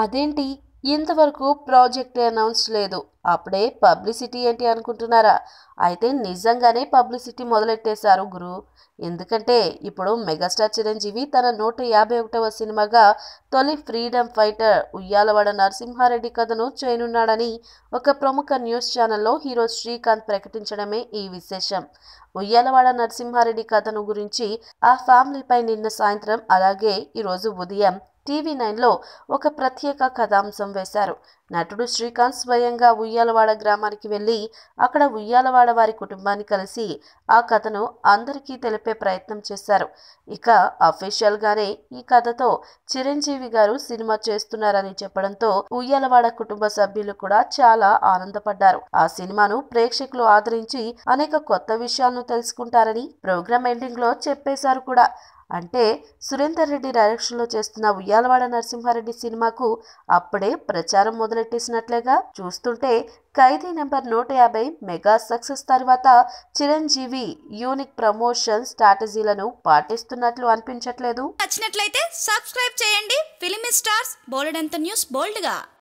అదేంటి ఇంతవరకు project announce లేదు, అప్పుడే పబ్లిసిటీ ఏంటి అనుకుంటున్నారా? అయితే నిజంగానే పబ్లిసిటీ మొదలెట్టేశారు గురు. ఎందుకంటే ఇప్పుడు మెగాస్టార్ చిరంజీవి తన 151వ సినిమాగా తొలి ఫ్రీడమ్ ఫైటర్ ఉయ్యాలవాడ నరసింహారెడ్డి కథను చేయనున్నాడని ఒక ప్రముఖ న్యూస్ ఛానల్లో హీరో శ్రీకాంత్ ప్రకటించడమే ఈ విశేషం. ఉయ్యాలవాడ నరసింహారెడ్డి కథను గురించి ఆ ఫ్యామిలీపై నిన్న సాయంత్రం అలాగే ఈరోజు ఉదయం టీవీ9లో ఒక ప్రత్యేక కథాంశం వేశారు. నటుడు శ్రీకాంత్ స్వయంగా ఉయ్యాలవాడ గ్రామానికి వెళ్లి అక్కడ ఉయ్యాలవాడ వారి కుటుంబాన్ని కలిసి ఆ కథను అందరికీ తెలిపే ప్రయత్నం చేశారు. ఇక అఫీషియల్ గానే ఈ కథతో చిరంజీవి గారు సినిమా చేస్తున్నారని చెప్పడంతో ఉయ్యాలవాడ కుటుంబ సభ్యులు కూడా చాలా ఆనందపడ్డారు. ఆ సినిమాను ప్రేక్షకులు ఆదరించి అనేక కొత్త విషయాలను తెలుసుకుంటారని ప్రోగ్రామ్ ఎండింగ్ లో చెప్పేశారు కూడా. అంటే సురేందర్ రెడ్డి డైరెక్షన్లో చేస్తున్న ఉయ్యాలవాడ నరసింహారెడ్డి సినిమాకు అప్పుడే ప్రచారం మొదలెట్టేసినట్లేగా. చూస్తుంటే ఖైదీ నెంబర్ 150 మెగా సక్సెస్ తర్వాత చిరంజీవి యూనిక్ ప్రమోషన్ స్ట్రాటజీలను పాటిస్తున్నట్లు అనిపించట్లేదు. నచ్చినట్లయితే సబ్స్క్రైబ్ చేయండి. ఫిలిమి స్టార్స్ బోల్డ్ అంత న్యూస్ బోల్డ్ గా.